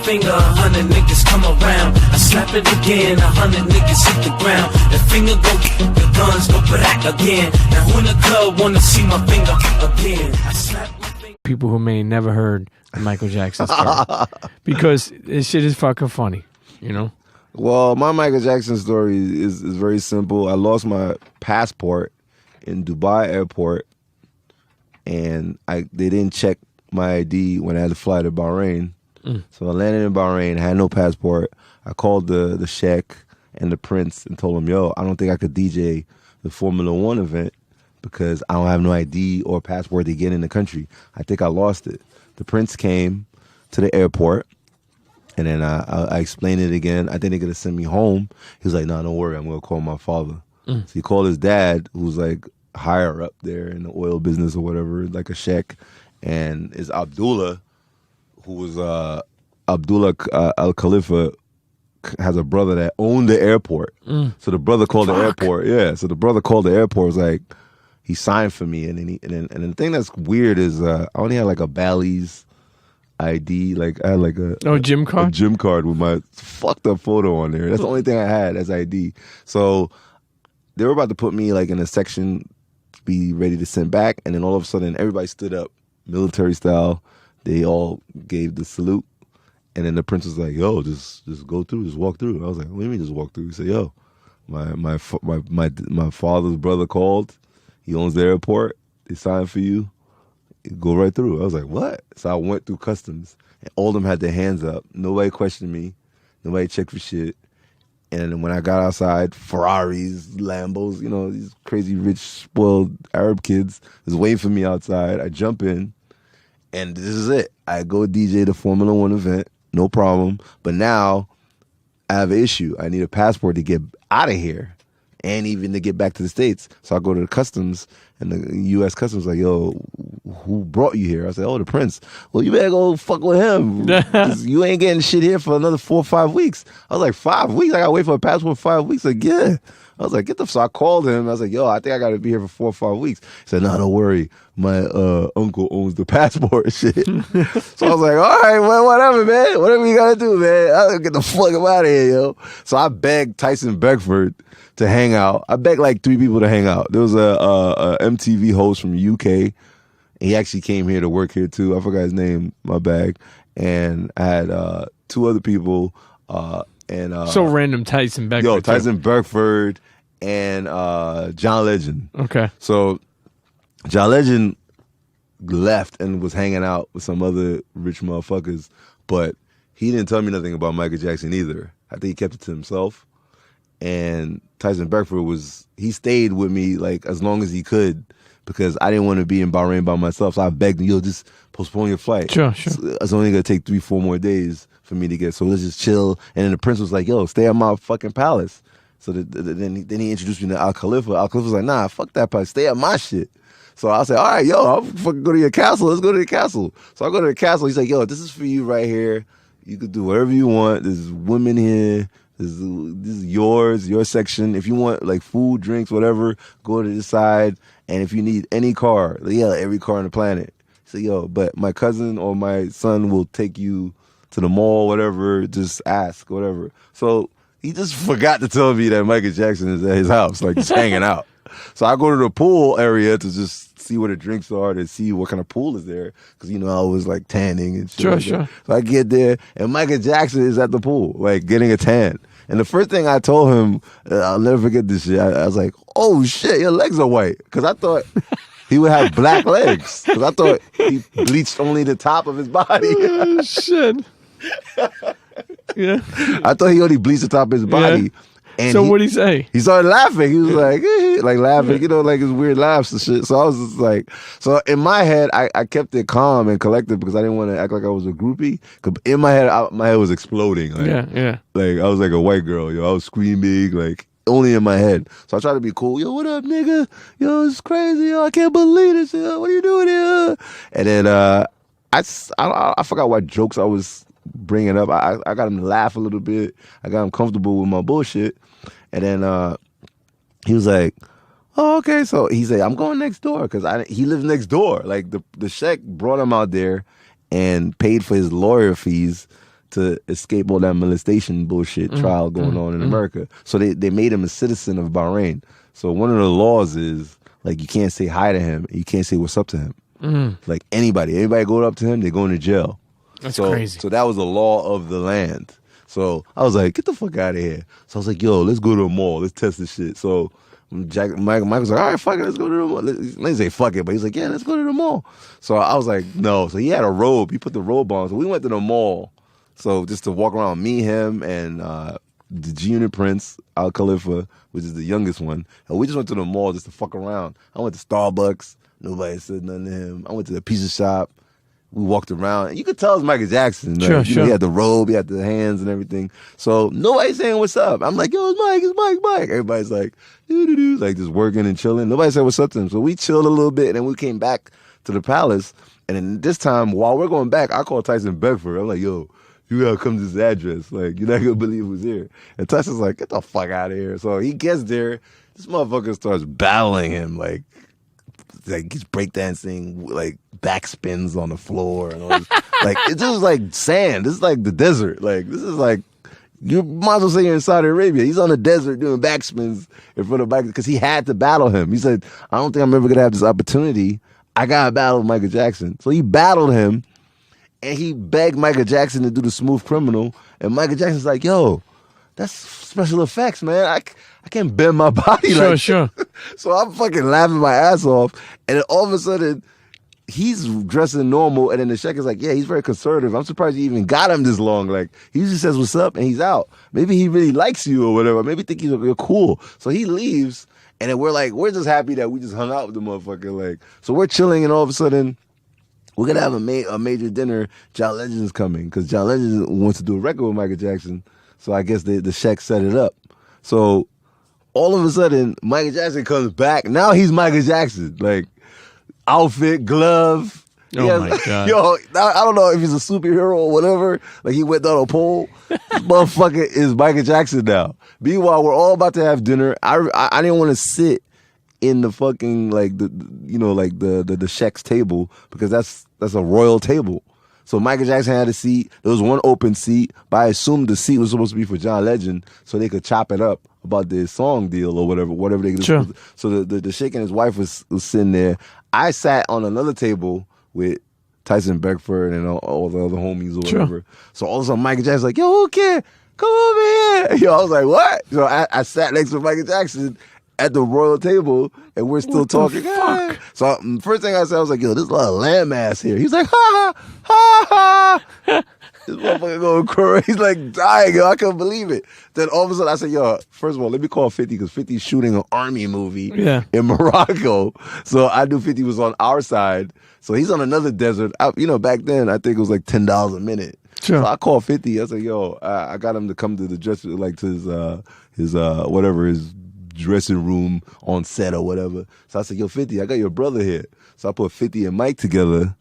finger, 100 niggas come around. I slap it again, 100 niggas hit the ground. The finger go, the guns go back again. Now who in the club wanna see my finger again? I slap my finger. People who may never heard the Michael Jackson story. Because this shit is fucking funny, you know? Well, my Michael Jackson story is very simple. I lost my passport in Dubai airport, and they didn't check my ID when I had to fly to Bahrain. So I landed in Bahrain, had no passport. I called the sheikh and the prince and told him, yo, I don't think I could DJ the Formula One event because I don't have no ID or passport to get in the country. I think I lost it. The prince came to the airport, and then I explained it again. I think they're going to send me home. He was like, no, don't worry, I'm going to call my father. So he called his dad, who's like higher up there in the oil business or whatever, like a sheikh, and is Abdullah, who was Abdullah Al Khalifa, has a brother that owned the airport. So the brother called the airport. Yeah, so the brother called the airport. Was like, he signed for me, and then the thing that's weird is I only had like a Bally's ID. Like I had like a gym card, a gym card with my fucked up photo on there. That's the only thing I had as ID. So they were about to put me like in a section, be ready to send back, and then all of a sudden everybody stood up, military style. They all gave the salute, and then the prince was like, "Yo, just go through, just walk through." I was like, "What do you mean, just walk through?" He said, "Yo, my father's brother called. He owns the airport. They signed for you. Go right through." I was like, "What?" So I went through customs, and all of them had their hands up. Nobody questioned me. Nobody checked for shit. And when I got outside, Ferraris, Lambos, you know, these crazy rich, spoiled Arab kids was waiting for me outside. I jump in. And this is it. I go DJ the Formula One event, no problem. But now I have an issue. I need a passport to get out of here and even to get back to the States. So I go to the customs, and the U.S. customs like, yo, who brought you here? I said, oh, the prince. Well, you better go fuck with him. 'Cause you ain't getting shit here for another 4 or 5 weeks. I was like, 5 weeks? I got to wait for a passport for 5 weeks? Like, yeah. I was like, so I called him. I was like, yo, I think I got to be here for 4 or 5 weeks. He said, no, don't worry. My uncle owns the passport and shit. So I was like, all right, well, whatever, man. Whatever you got to do, man. I'll get the fuck out of here, yo. So I begged Tyson Beckford to hang out. I begged like 3 people to hang out. There was a MTV host from UK. He actually came here to work here too. I forgot his name, my bag. And I had 2 other people. So random, Tyson Beckford. Yo, Tyson Beckford and John Legend. Okay. So John Legend left and was hanging out with some other rich motherfuckers, but he didn't tell me nothing about Michael Jackson either. I think he kept it to himself. And Tyson Beckford he stayed with me like as long as he could because I didn't want to be in Bahrain by myself. So I begged him, yo, just postpone your flight. Sure. It's only going to take 3-4 more days for me to get, so let's just chill. And then the prince was like, yo, stay at my fucking palace. So then he introduced me to Al Khalifa. Al Khalifa was like, nah, fuck that palace, stay at my shit. So I said, all right, yo, I'll fucking go to your castle. Let's go to the castle. So I go to the castle. He's like, yo, this is for you right here. You could do whatever you want. There's women here. This is yours, your section. If you want like food, drinks, whatever, go to this side. And if you need any car, every car on the planet. So yo, but my cousin or my son will take you to the mall, whatever, just ask, whatever. So he just forgot to tell me that Michael Jackson is at his house, like just hanging out. So I go to the pool area to just see where the drinks are, to see what kind of pool is there. Because, you know, I was like tanning and shit. Sure. So I get there, and Michael Jackson is at the pool, like getting a tan. And the first thing I told him, I'll never forget this shit. I was like, oh shit, your legs are white. Because I thought he would have black legs. Because I thought he bleached only the top of his body. Oh, shit. Yeah. I thought he only bleached the top of his body. Yeah. And so what'd he say? He started laughing. He was like, like laughing, you know, like his weird laughs and shit. So I was just like, so in my head, I kept it calm and collected because I didn't want to act like I was a groupie. Cause in my head, my head was exploding. Like, yeah. Like I was like a white girl, yo. I was screaming, like only in my head. So I tried to be cool. Yo, what up, nigga? Yo, it's crazy. Yo, I can't believe this. Yo, what are you doing here? And then I forgot what jokes I was bringing up. I got him to laugh a little bit. I got him comfortable with my bullshit. And then he was like, oh, okay. So he said, I'm going next door because he lives next door. Like the sheikh brought him out there and paid for his lawyer fees to escape all that molestation bullshit trial going on in America. So they made him a citizen of Bahrain. So one of the laws is like you can't say hi to him, you can't say what's up to him. Like anybody go up to him, they're going to jail. That's crazy. So that was the law of the land. So I was like, get the fuck out of here. So I was like, yo, let's go to the mall. Let's test this shit. So Michael's like, all right, fuck it, let's go to the mall. Let's say fuck it, but he's like, yeah, let's go to the mall. So I was like, no. So he had a robe. He put the robe on. So we went to the mall. So just to walk around, me, him, and the G-Unit Prince, Al Khalifa, which is the youngest one. And we just went to the mall just to fuck around. I went to Starbucks. Nobody said nothing to him. I went to the pizza shop. We walked around, and you could tell it's Michael Jackson. Like, Sure. He had the robe, he had the hands and everything. So nobody's saying what's up. I'm like, yo, it's Mike. Everybody's like, doo-doo-doo, like just working and chilling. Nobody said what's up to him. So we chilled a little bit, and then we came back to the palace. And then this time, while we're going back, I called Tyson Beckford. I'm like, yo, you gotta come to this address. Like, you're not gonna believe who's here. And Tyson's like, get the fuck out of here. So he gets there. This motherfucker starts battling him, like he's breakdancing, like backspins on the floor and all this. Like it's just like sand. This is like the desert. Like this is like you might as well say you're in Saudi Arabia. He's on the desert doing backspins in front of Michael because he had to battle him. He said, I don't think I'm ever gonna have this opportunity. I gotta battle Michael Jackson. So he battled him and he begged Michael Jackson to do the Smooth Criminal. And Michael Jackson's like, yo, that's special effects, man. I can't bend my body like Sure. So I'm fucking laughing my ass off. And then all of a sudden, he's dressing normal. And then the Sheikh is like, yeah, he's very conservative. I'm surprised you even got him this long. Like, he usually says, what's up? And he's out. Maybe he really likes you or whatever. Maybe think you're cool. So he leaves. And then we're just happy that we just hung out with the motherfucker. Like, so we're chilling. And all of a sudden, we're going to have a major dinner. John Legend's coming. Because John Legend wants to do a record with Michael Jackson. So I guess the Sheikh set it up. So all of a sudden, Michael Jackson comes back. Now he's Michael Jackson. Like, outfit, glove. Oh, my God. Yo, I don't know if he's a superhero or whatever. Like, he went down a pole. This motherfucker is Michael Jackson now. Meanwhile, we're all about to have dinner. I didn't want to sit in the fucking, like, the Sheikh's table because that's a royal table. So Michael Jackson had a seat. There was one open seat, but I assumed the seat was supposed to be for John Legend so they could chop it up about their song deal or whatever they could. Sure. So the Sheikh and his wife was sitting there. I sat on another table with Tyson Beckford and all the other homies or whatever. Sure. So all of a sudden Michael Jackson's like, yo, okay, come over here. Yo, I was like, what? So I sat next to Michael Jackson at the royal table, and we're still talking. Fuck? So first thing I said, I was like, yo, there's a lot of landmass here. He's like, ha, ha, ha. This motherfucker going crazy. He's like dying, yo. I couldn't believe it. Then all of a sudden I said, yo, first of all, let me call 50 because 50's shooting an army movie in Morocco. So I knew 50 was on our side. So he's on another desert. Back then, I think it was like $10 a minute. Sure. So I called 50. I said, yo, I got him to come to the dress, like to his dressing room on set or whatever. So I said, yo, 50, I got your brother here. So I put 50 and Mike together,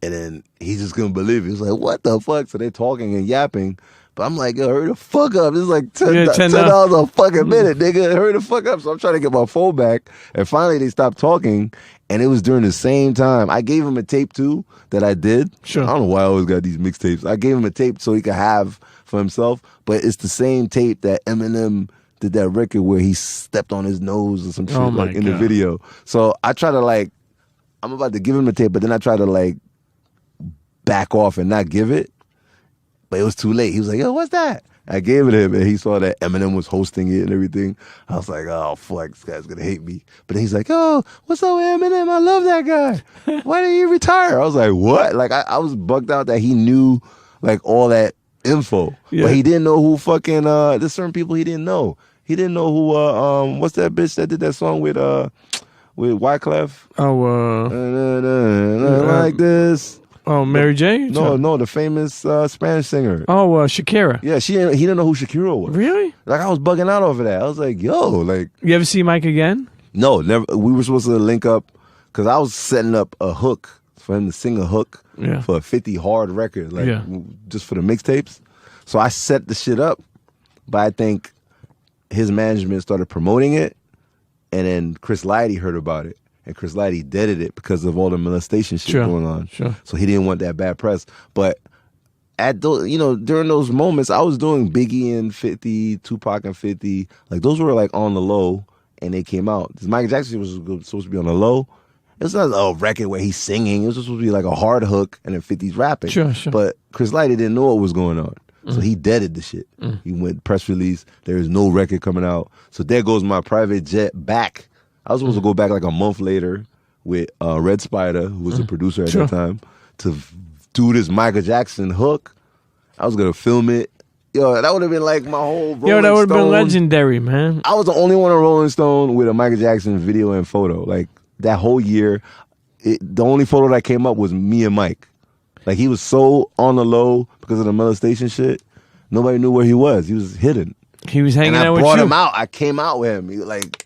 and then he just couldn't believe it. He was like, what the fuck? So they're talking and yapping. But I'm like, yo, hurry the fuck up. This is like $10 a fucking minute, nigga. Hurry the fuck up. So I'm trying to get my phone back. And finally they stopped talking. And it was during the same time. I gave him a tape too that I did. Sure. I don't know why I always got these mixtapes. I gave him a tape so he could have for himself. But it's the same tape that Eminem did that record where he stepped on his nose or some shit in the video. So I try to I'm about to give him the tape, but then I try to back off and not give it. But it was too late. He was like, yo, what's that? I gave it to him, and he saw that Eminem was hosting it and everything. I was like, oh, fuck, this guy's going to hate me. But then he's like, oh, what's up with Eminem? I love that guy. Why did he retire? I was like, what? Like, I was bugged out that he knew, all that info. Yeah. But he didn't know who fucking, there's certain people he didn't know. He didn't know who, what's that bitch that did that song with Wyclef? Like this. Oh, Mary J? No, the famous Spanish singer. Oh, Shakira. Yeah, he didn't know who Shakira was. Really? I was bugging out over that. I was like, yo, You ever see Mike again? No, never. We were supposed to link up because I was setting up a hook for him to sing a hook for a 50 hard record, just for the mixtapes. So I set the shit up, but I think his management started promoting it, and then Chris Lighty heard about it. And Chris Lighty deaded it because of all the molestation shit going on. Sure. So he didn't want that bad press. But at those, you know, during those moments, I was doing Biggie and 50, Tupac and 50. Like those were like on the low, and they came out. This Michael Jackson was supposed to be on the low. It's not a record where he's singing. It was supposed to be like a hard hook, and then 50's rapping. Sure. But Chris Lighty didn't know what was going on. So he deaded the shit. He went press release. There is no record coming out. So there goes my private jet back. I was supposed to go back like a month later with Red Spider, who was the producer at that time, to do this Michael Jackson hook. I was gonna film it. Yo, that would have been like my whole Rolling That would have been Stone. legendary, man. I was the only one on Rolling Stone with a Michael Jackson video and photo. Like that whole year, the only photo that came up was me and Mike. Like he was so on the low because of the molestation shit. Nobody knew where he was. He was hidden. He was hanging And I out with brought you. him out. I came out with him. He, like